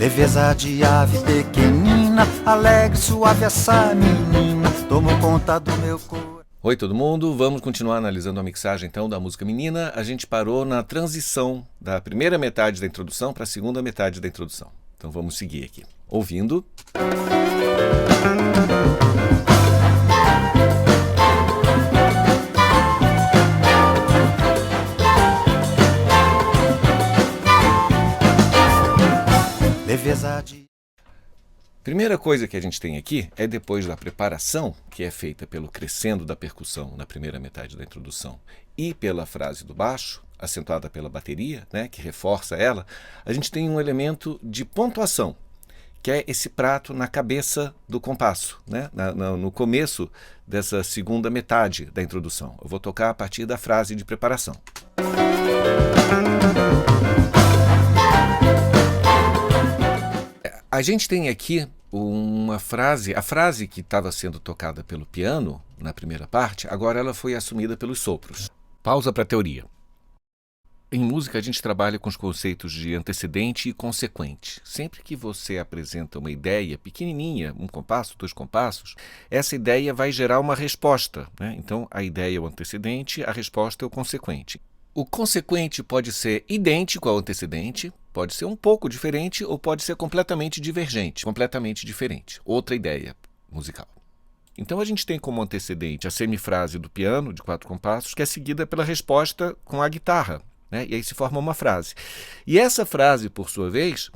Leveza de ave pequenina, alegre, suave essa menina, tomou conta do meu coração. Oi todo mundo, vamos continuar analisando a mixagem então da música menina. A gente parou na transição da primeira metade da introdução para a segunda metade da introdução. Então vamos seguir aqui, ouvindo. Leveza de... Primeira coisa que a gente tem aqui é depois da preparação, que é feita pelo crescendo da percussão na primeira metade da introdução e pela frase do baixo, acentuada pela bateria, né, que reforça ela, a gente tem um elemento de pontuação, que é esse prato na cabeça do compasso, né, no começo dessa segunda metade da introdução. Eu vou tocar a partir da frase de preparação. A gente tem aqui uma frase, a frase que estava sendo tocada pelo piano na primeira parte, agora ela foi assumida pelos sopros. Pausa para a teoria. Em música a gente trabalha com os conceitos de antecedente e consequente. Sempre que você apresenta uma ideia pequenininha, um compasso, dois compassos, essa ideia vai gerar uma resposta, né? Então a ideia é o antecedente, a resposta é o consequente. O consequente pode ser idêntico ao antecedente, pode ser um pouco diferente ou pode ser completamente divergente, completamente diferente. Outra ideia musical. Então a gente tem como antecedente a semifrase do piano, de 4 compassos, que é seguida pela resposta com a guitarra, né? E aí se forma uma frase. E essa frase, por sua vez,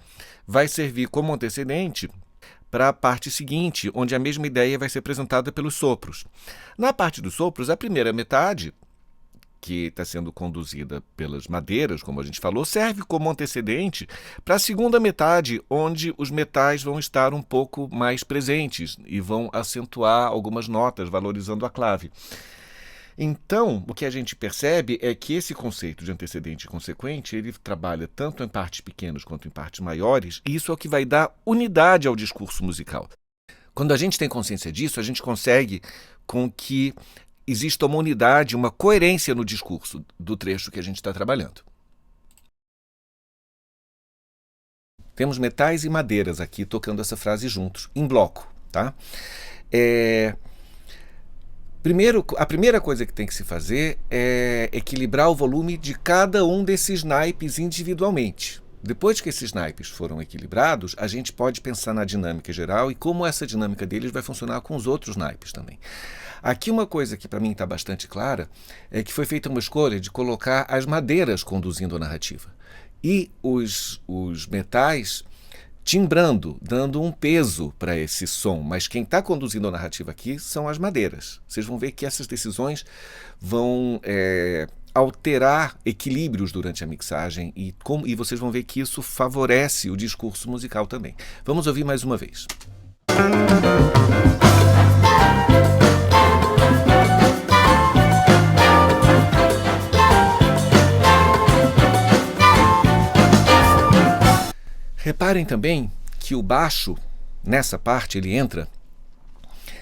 vai servir como antecedente para a parte seguinte, onde a mesma ideia vai ser apresentada pelos sopros. Na parte dos sopros, a primeira metade, que está sendo conduzida pelas madeiras, como a gente falou, serve como antecedente para a segunda metade, onde os metais vão estar um pouco mais presentes e vão acentuar algumas notas, valorizando a clave. Então, o que a gente percebe é que esse conceito de antecedente e consequente, ele trabalha tanto em partes pequenas quanto em partes maiores, e isso é o que vai dar unidade ao discurso musical. Quando a gente tem consciência disso, a gente consegue com que existe uma unidade, uma coerência no discurso do trecho que a gente está trabalhando. Temos metais e madeiras aqui tocando essa frase juntos, em bloco, tá? A primeira coisa que tem que se fazer é equilibrar o volume de cada um desses naipes individualmente. Depois que esses naipes foram equilibrados, a gente pode pensar na dinâmica geral e como essa dinâmica deles vai funcionar com os outros naipes também. Aqui uma coisa que para mim está bastante clara é que foi feita uma escolha de colocar as madeiras conduzindo a narrativa e os metais timbrando, dando um peso para esse som, mas quem está conduzindo a narrativa aqui são as madeiras. Vocês vão ver que essas decisões vão alterar equilíbrios durante a mixagem e vocês vão ver que isso favorece o discurso musical também. Vamos ouvir mais uma vez. Reparem também que o baixo, nessa parte, ele entra,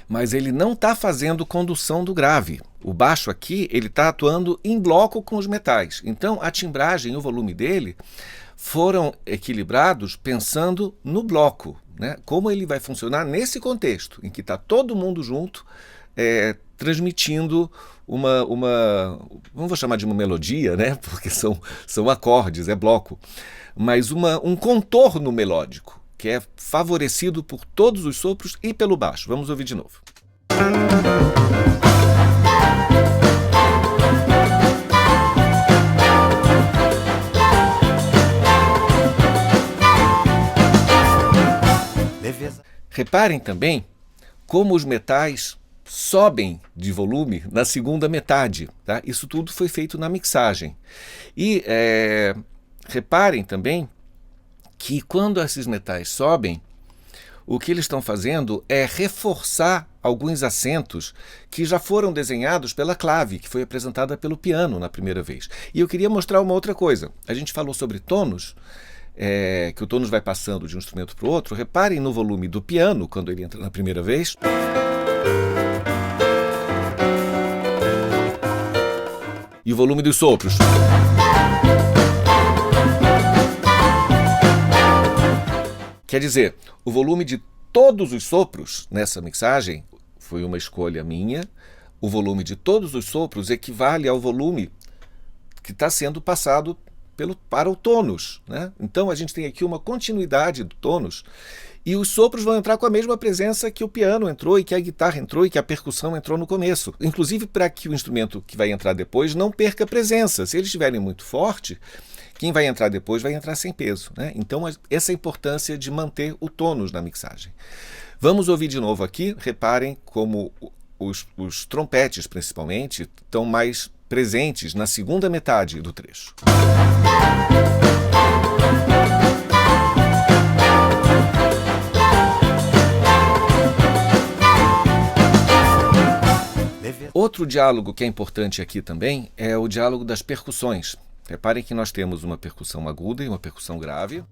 mas ele não está fazendo condução do grave. O baixo aqui, ele está atuando em bloco com os metais. Então, a timbragem e o volume dele foram equilibrados pensando no bloco, né? Como ele vai funcionar nesse contexto, em que está todo mundo junto, transmitindo não vou chamar de uma melodia, né? Porque são acordes, é bloco, mas um contorno melódico, que é favorecido por todos os sopros e pelo baixo. Vamos ouvir de novo. Reparem também como os metais sobem de volume na segunda metade, tá? Isso tudo foi feito na mixagem. E reparem também que quando esses metais sobem, o que eles estão fazendo é reforçar alguns acentos que já foram desenhados pela clave, que foi apresentada pelo piano na primeira vez. E eu queria mostrar uma outra coisa. A gente falou sobre tônus, que o tônus vai passando de um instrumento para o outro. Reparem no volume do piano, quando ele entra na primeira vez. E o volume dos sopros. Quer dizer, o volume de todos os sopros nessa mixagem foi uma escolha minha. O volume de todos os sopros equivale ao volume que está sendo passado para o tônus, né? Então a gente tem aqui uma continuidade do tônus e os sopros vão entrar com a mesma presença que o piano entrou e que a guitarra entrou e que a percussão entrou no começo. Inclusive para que o instrumento que vai entrar depois não perca presença. Se eles estiverem muito forte, quem vai entrar depois vai entrar sem peso, né? Então essa é a importância de manter o tônus na mixagem. Vamos ouvir de novo aqui. Reparem como os trompetes, principalmente, estão mais presentes na segunda metade do trecho. Outro diálogo que é importante aqui também é o diálogo das percussões. Reparem que nós temos uma percussão aguda e uma percussão grave.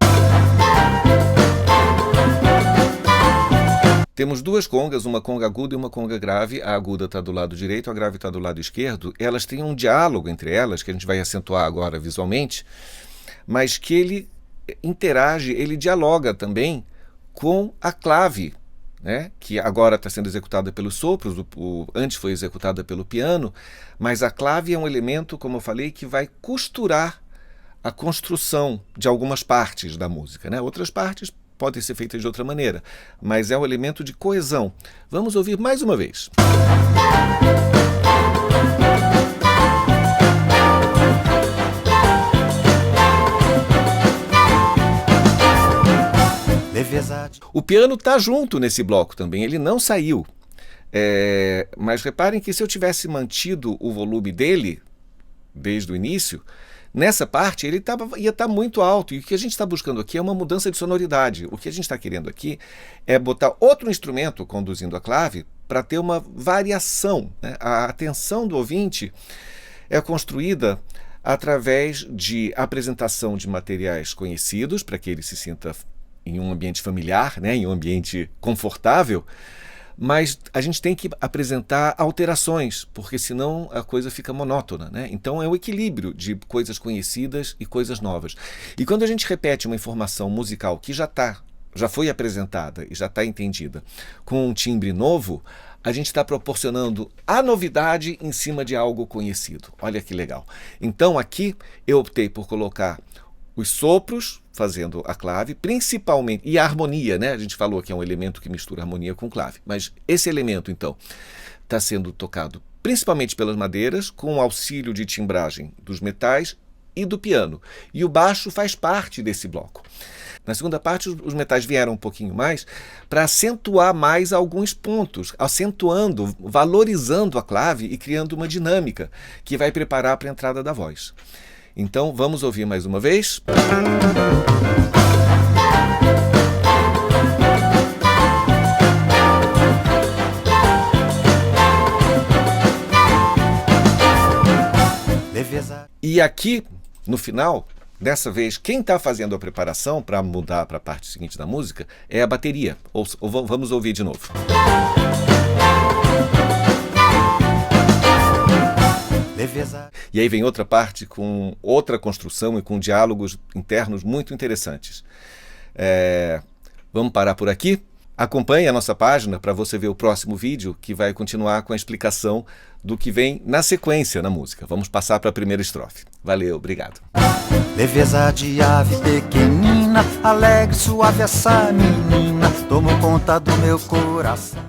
Temos duas congas, uma conga aguda e uma conga grave. A aguda está do lado direito, a grave está do lado esquerdo. Elas têm um diálogo entre elas, que a gente vai acentuar agora visualmente, mas que ele interage, ele dialoga também com a clave, né? Que agora está sendo executada pelos sopros, antes foi executada pelo piano, mas a clave é um elemento, como eu falei, que vai costurar a construção de algumas partes da música, né? Outras partes podem ser feitas de outra maneira, mas é um elemento de coesão. Vamos ouvir mais uma vez. O piano está junto nesse bloco também, ele não saiu. Mas reparem que se eu tivesse mantido o volume dele desde o início, nessa parte ele ia estar muito alto, e o que a gente está buscando aqui é uma mudança de sonoridade. O que a gente está querendo aqui é botar outro instrumento conduzindo a clave para ter uma variação, né? A atenção do ouvinte é construída através de apresentação de materiais conhecidos, para que ele se sinta em um ambiente familiar, né? Em um ambiente confortável, mas a gente tem que apresentar alterações, porque senão a coisa fica monótona, né? Então é o equilíbrio de coisas conhecidas e coisas novas. E quando a gente repete uma informação musical que já foi apresentada e já está entendida com um timbre novo, a gente está proporcionando a novidade em cima de algo conhecido. Olha que legal. Então aqui eu optei por colocar os sopros fazendo a clave, principalmente, e a harmonia, né? A gente falou que é um elemento que mistura harmonia com clave, mas esse elemento, então, está sendo tocado principalmente pelas madeiras, com o auxílio de timbragem dos metais e do piano. E o baixo faz parte desse bloco. Na segunda parte, os metais vieram um pouquinho mais para acentuar mais alguns pontos, acentuando, valorizando a clave e criando uma dinâmica que vai preparar para a entrada da voz. Então, vamos ouvir mais uma vez. E aqui, no final, dessa vez, quem está fazendo a preparação para mudar para a parte seguinte da música é a bateria. Vamos ouvir de novo. E aí vem outra parte com outra construção e com diálogos internos muito interessantes. Vamos parar por aqui. Acompanhe a nossa página para você ver o próximo vídeo, que vai continuar com a explicação do que vem na sequência na música. Vamos passar para a primeira estrofe. Valeu, obrigado. Leveza de ave pequenina, alegre, suave essa menina, tomou conta do meu coração.